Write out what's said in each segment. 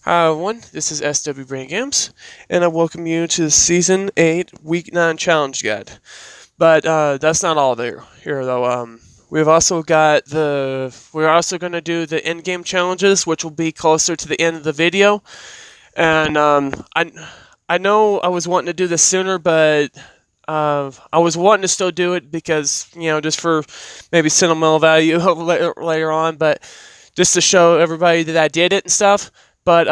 Hi everyone, this is SW Brain Games, and I welcome you to the Season 8 Week 9 Challenge Guide. But that's not all here though. We're also going to do the endgame challenges, which will be closer to the end of the video. And I know I was wanting to do this sooner, but I was wanting to still do it because, just for maybe sentimental value later on, but just to show everybody that I did it and stuff. But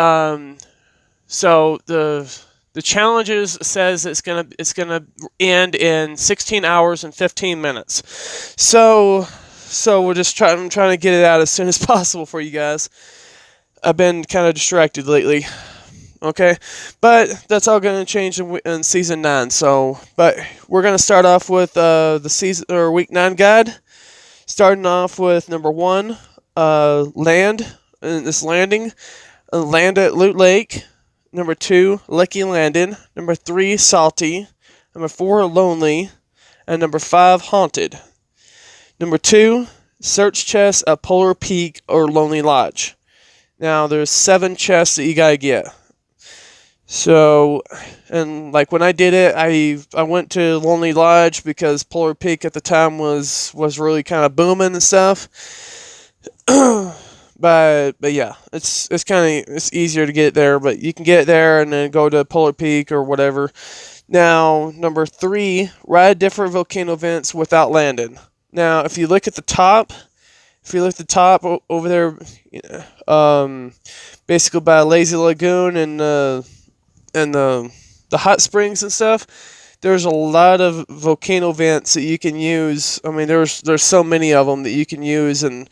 so the challenges says it's gonna end in 16 hours and 15 minutes. So I'm trying to get it out as soon as possible for you guys. I've been kind of distracted lately. Okay, but that's all going to change in season 9. But we're going to start off with the season or week 9 guide. Starting off with number 1, land, and this landing. Land at Loot Lake. Number 2, Lucky Landing. Number 3, Salty. Number 4, Lonely. And number 5, Haunted. Number 2, search chests at Polar Peak or Lonely Lodge. Now, there's 7 chests that you gotta get. So, and like when I did it, I went to Lonely Lodge because Polar Peak at the time was really kind of booming and stuff. But yeah, it's easier to get there, but you can get there and then go to Polar Peak or whatever. Now, number 3, ride different volcano vents without landing. Now, if you look at the top, over there, basically by Lazy Lagoon and the hot springs and stuff, there's a lot of volcano vents that you can use. I mean, there's so many of them that you can use, and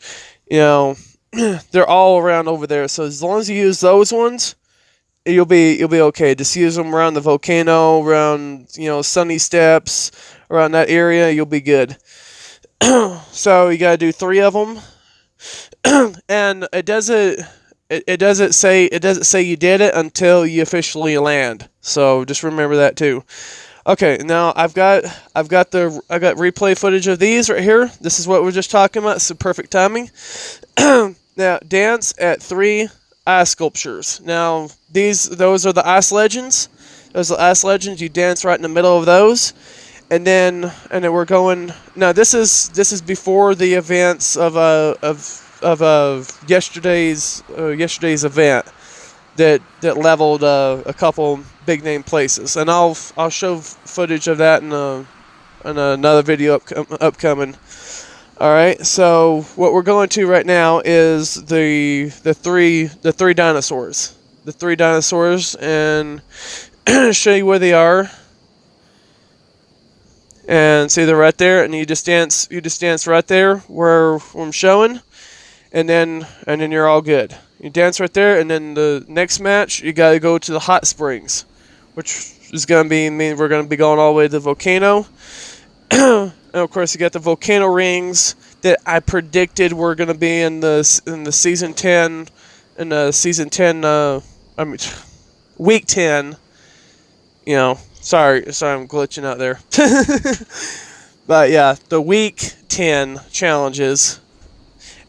they're all around over there. So as long as you use those ones, you'll be okay. Just use them around the volcano, around Sunny Steps, around that area. You'll be good. So you gotta do 3 of them, and it doesn't say you did it until you officially land. So just remember that too. Okay, now I've got replay footage of these right here. This is what we're just talking about. It's the perfect timing. Now, dance at 3 ice sculptures. Now, those are the ice legends. Those are the ice legends. You dance right in the middle of those, and then we're going. Now, this is before the events of yesterday's event that leveled a couple big name places, and I'll show footage of that in another video upcoming. All right, so what we're going to right now is the three dinosaurs. The 3 dinosaurs, and show you where they are. And see, they're right there, and you just dance right there where I'm showing, and then you're all good. You dance right there, and then the next match you gotta go to the hot springs, which is gonna mean we're gonna be going all the way to the volcano. And of course, you got the volcano rings that I predicted were gonna be in the season 10, week 10. Sorry, I'm glitching out there. But yeah, the week 10 challenges,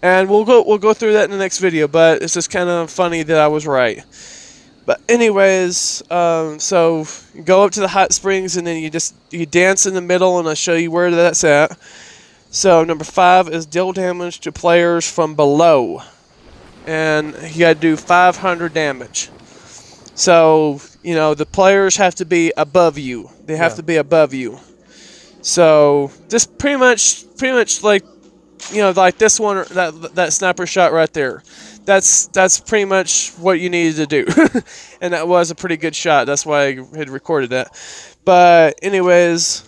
and we'll go through that in the next video. But it's just kind of funny that I was right. But anyways, so you go up to the hot springs, and then you dance in the middle, and I'll show you where that's at. So number 5 is deal damage to players from below, and you gotta do 500 damage. So the players have to be above you. They have to be above you. So just pretty much like like this one, that sniper shot right there. That's pretty much what you needed to do. And that was a pretty good shot. That's why I had recorded that. But anyways,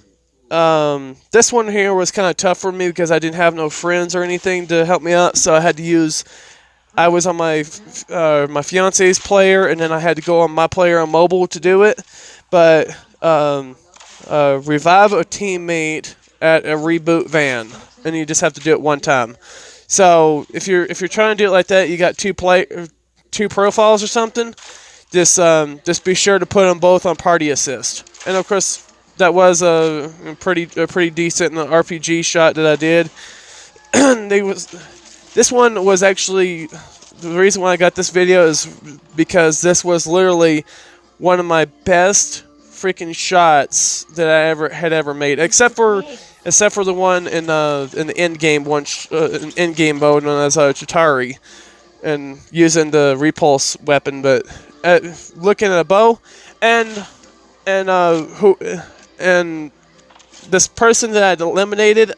this one here was kind of tough for me because I didn't have no friends or anything to help me out, so I had to use. I was on my fiance's player, and then I had to go on my player on mobile to do it. But revive a teammate at a reboot van, and you just have to do it one time. So if you're trying to do it like that, you got 2 profiles or something. Just be sure to put them both on party assist. And of course, that was a pretty decent RPG shot that I did. This one was actually the reason why I got this video is because this was literally one of my best freaking shots that I ever made, except for the one in the end game end game mode known as Chitari, and using the repulse weapon. But looking at a bow, and and this person that I eliminated,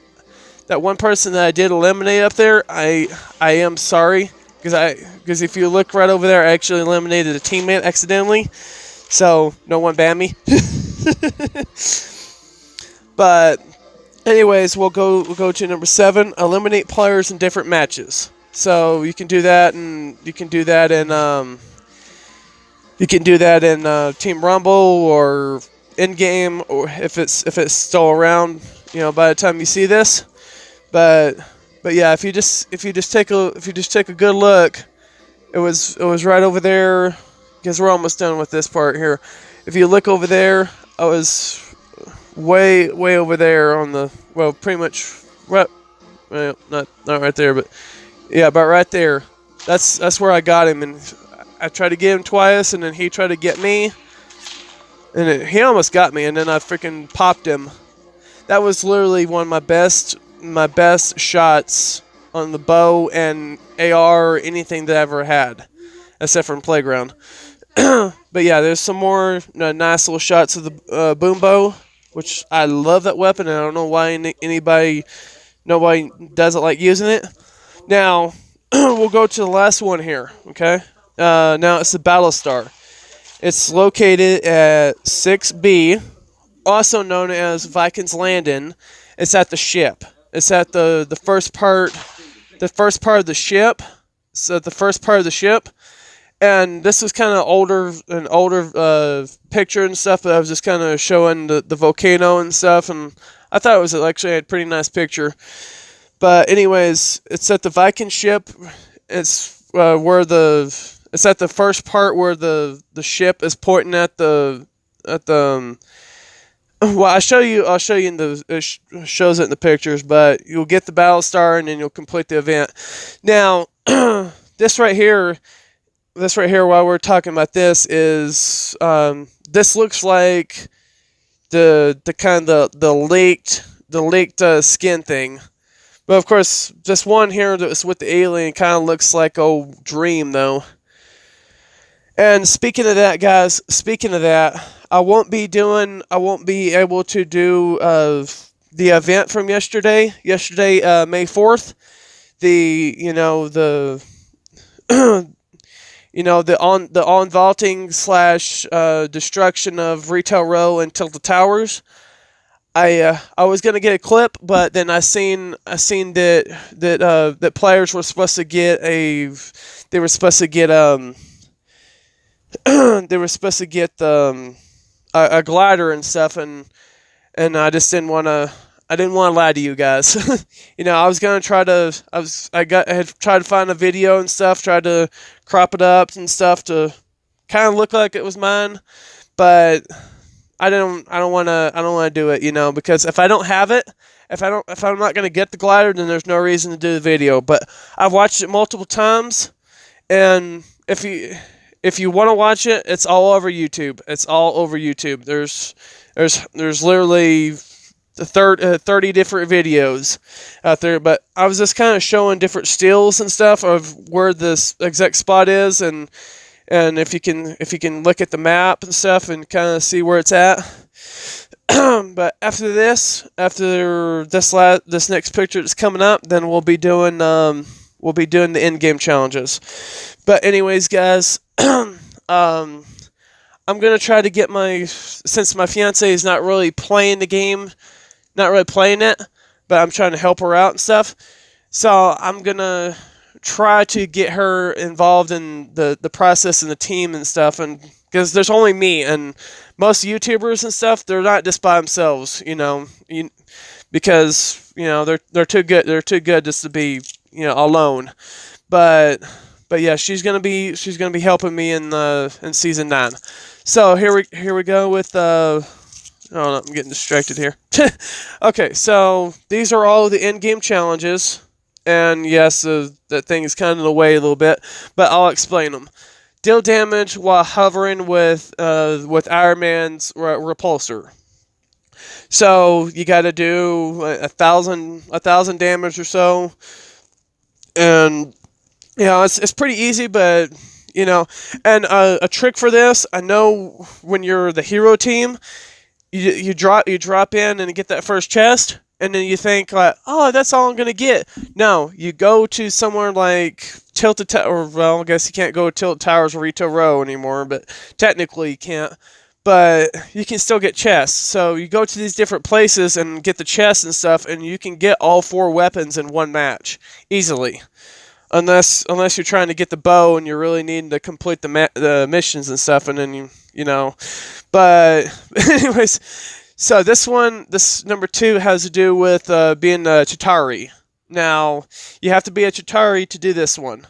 that one person that I did eliminate up there, I am sorry, because if you look right over there, I actually eliminated a teammate accidentally, so no one ban me. But anyways, we'll go to number 7. Eliminate players in different matches. So you can do that, and you can do that in Team Rumble or in game, or if it's still around, by the time you see this. But yeah, if you just take a good look, it was right over there, because we're almost done with this part here. If you look over there, I was way over there on the, well, pretty much right, well, not right there, but yeah, about right there. That's where I got him, and I tried to get him twice, and then he tried to get me, and he almost got me, and then I freaking popped him. That was literally one of my best shots on the bow and AR or anything that I ever had, except for in Playground. But yeah, there's some more nice little shots of the boom bow, which I love that weapon, and I don't know why nobody doesn't like using it. Now, we'll go to the last one here, okay? Now it's the Battle Star. It's located at 6B, also known as Vikings Landing. It's at the ship. It's at the first part of the ship. So the first part of the ship. And this is kind of an older picture and stuff, but I was just kind of showing the volcano and stuff, and I thought it was actually a pretty nice picture. But anyways, it's at the Viking ship. It's it's at the first part where the ship is pointing at the well, I'll show you in shows it in the pictures, but you'll get the battle star and then you'll complete the event. Now, this right here, while we're talking about this, is this looks like the kind of the leaked skin thing. But of course, this one here that's with the alien kind of looks like old Dream though. And speaking of that, guys, I won't be able to do the event from yesterday, May 4th. The on vaulting / destruction of Retail Row and Tilted Towers. I was gonna get a clip, but then I seen that players were supposed to get a glider and stuff, and I just didn't want to lie to you guys. I was gonna I had tried to find a video and stuff, tried to crop it up and stuff to kind of look like it was mine, but I don't want to do it, because if I don't have it, if I'm not gonna get the glider, then there's no reason to do the video. But I've watched it multiple times, and if you want to watch it, it's all over YouTube. It's all over YouTube. There's literally 30 different videos out there, but I was just kind of showing different stills and stuff of where this exact spot is, and if you can look at the map and stuff and kind of see where it's at. But after this next picture that's coming up, then we'll be doing the end game challenges. But anyways, guys, I'm gonna try to get since my fiance is not really playing the game, not really playing it, but I'm trying to help her out and stuff. So I'm gonna try to get her involved in the process and the team and stuff, and because there's only me, and most YouTubers and stuff, they're not just by themselves, because they're too good just to be alone. But yeah, she's gonna be helping me in season 9. So here we go with oh no, I'm getting distracted here. Okay, so these are all the end game challenges. And yes, that thing is kind of in the way a little bit, but I'll explain them. Deal damage while hovering with Iron Man's repulsor. So you got to do a thousand damage or so, and it's pretty easy, but and a trick for this, I know when you're the hero team, you drop in and get that first chest, and then you think like, oh, that's all I'm gonna get. No, you go to somewhere like Tilted Tower. Well, I guess you can't go to Tilted Towers or Rito Row anymore, but technically you can't. But you can still get chests. So you go to these different places and get the chests and stuff, and you can get all 4 weapons in one match easily. Unless you're trying to get the bow and you're really needing to complete the missions and stuff, and then but anyways, so this number 2 has to do with being a Chitauri. Now you have to be a Chitauri to do this one.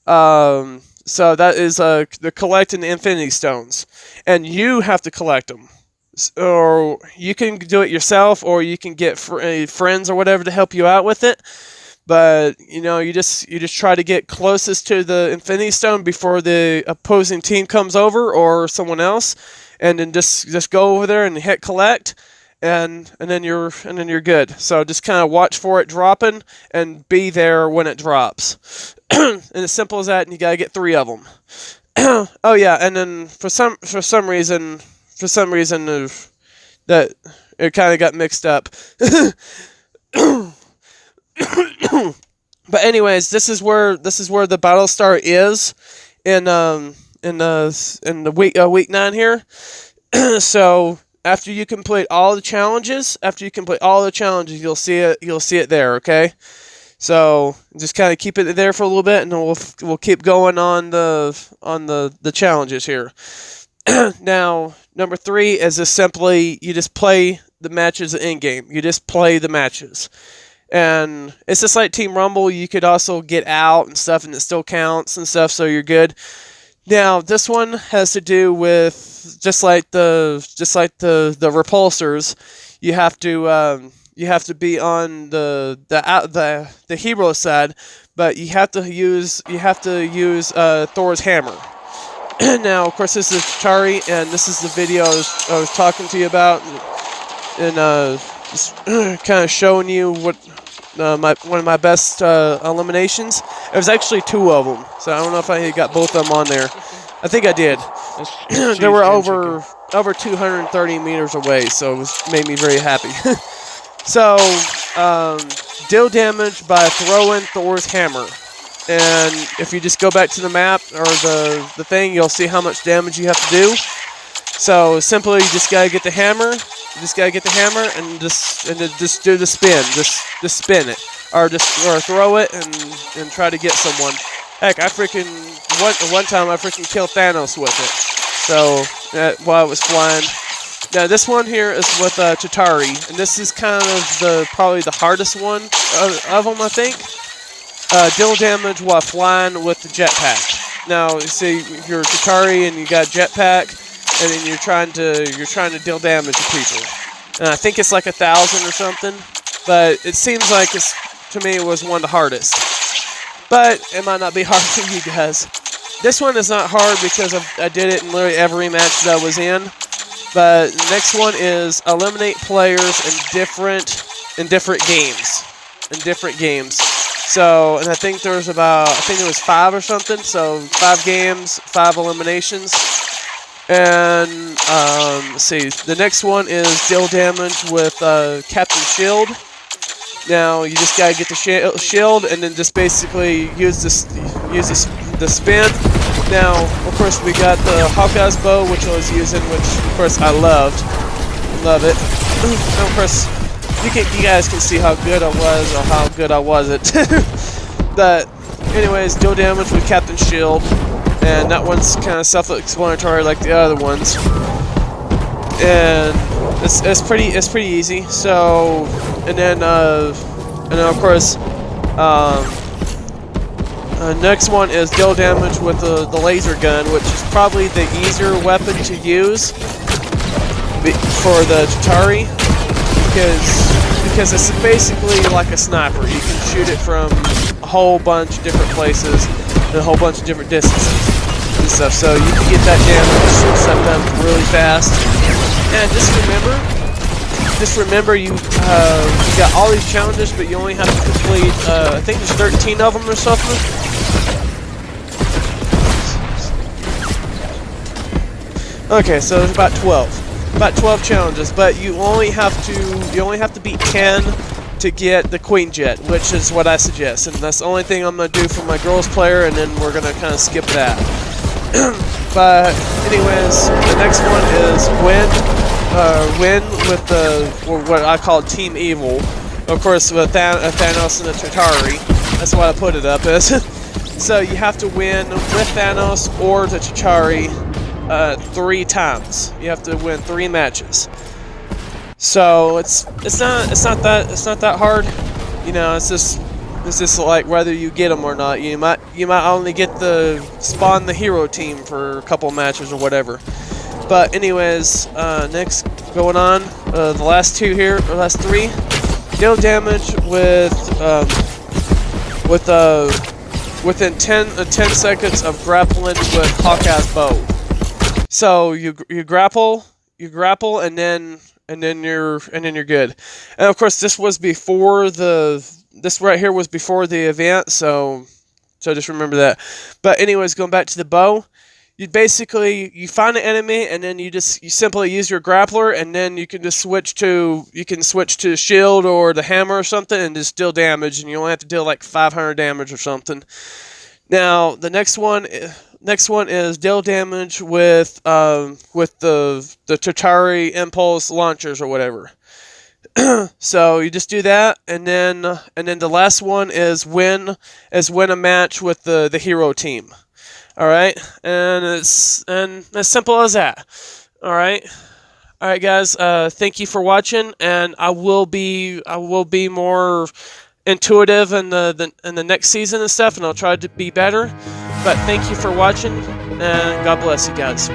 So that is the collecting the Infinity Stones, and you have to collect them. Or you can do it yourself, or you can get friends or whatever to help you out with it. But you just try to get closest to the Infinity Stone before the opposing team comes over or someone else, and then just go over there and hit collect, and then you're good. So just kind of watch for it dropping and be there when it drops. And as simple as that, and you gotta get 3 of them. Oh yeah, and then for some reason that it kind of got mixed up. But anyways, this is where the battle star is in the week 9 here. So after you complete all the challenges, you'll see it there. Okay, so just kind of keep it there for a little bit, and then we'll keep going on the challenges here. Now number 3 is just simply you just play the matches in game. You just play the matches. And it's just like Team Rumble. You could also get out and stuff, and it still counts and stuff, so you're good. Now this one has to do with just like the repulsors. You have to be on the hero side, but you have to use Thor's hammer. Now, of course, this is Chitauri, and this is the video I was talking to you about, and just kind of showing you what one of my best eliminations. It was actually 2 of them, so I don't know if I got both of them on there. I think I did. They were over 230 meters away, so it made me very happy. So, deal damage by throwing Thor's hammer. And if you just go back to the map or the thing, you'll see how much damage you have to do. So simply, you just gotta get the hammer. You just gotta get the hammer and just do the spin. Just spin it, or throw it and try to get someone. Heck, one time I freaking killed Thanos with it. So while I was flying. Now this one here is with Chitauri, and this is kind of probably the hardest one of them, I think. Deal damage while flying with the jetpack. Now you see you're Chitauri and you got jetpack, and then you're trying to deal damage to people. And I think it's like 1,000 or something, but it seems like to me it was one of the hardest. But it might not be hard for you guys. This one is not hard because I did it in literally every match that I was in. But the next one is eliminate players in different games. So, and I think there was it was 5 or something. So 5 games, 5 eliminations. And let's see, the next one is deal damage with Captain Shield. Now you just gotta get the shield and then just basically use the spin. Now, of course, we got the Hawkeye's bow, which I was using, which of course I love it. And of course, you guys can see how good I was or how good I wasn't. But anyways, deal damage with Captain Shield, and that one's kind of self-explanatory like the other ones. And it's pretty easy. So, and then of course, next one is deal damage with the laser gun, which is probably the easier weapon to use for the Chitauri, because because it's basically like a sniper. You can shoot it from a whole bunch of different places and a whole bunch of different distances and stuff. So you can get that damage stuff done really fast. And just remember you got all these challenges, but you only have to complete I think there's 13 of them or something. Okay, so there's about 12 challenges, but you only have to beat 10 to get the Queen Jet, which is what I suggest, and that's the only thing I'm gonna do for my girls player, and then we're gonna kind of skip that. But anyways, the next one is win with what I call Team Evil, of course with Thanos and the Chitauri. That's what I put it up as. So you have to win with Thanos or the Chitauri 3 times. You have to win 3 matches. So it's not that hard. You know, it's just like whether you get them or not. You might only get the spawn the hero team for a couple matches or whatever. But anyways, next going on, the last 2 here, or last 3, deal damage within 10 seconds of grappling with Hawkeye's bow. So you grapple, and then you're good. And of course, this right here was before the event, so just remember that. But anyways, going back to the bow, you find an enemy, and then you simply use your grappler, and then you can just switch to shield or the hammer or something, and just deal damage, and you only have to deal like 500 damage or something. Now the next one is deal damage with the Chitauri impulse launchers or whatever. So you just do that, and then the last one is win a match with the hero team. All right, and it's as simple as that. All right, guys. Thank you for watching, and I will be more intuitive in the next season and stuff, and I'll try to be better. But thank you for watching, and God bless you guys.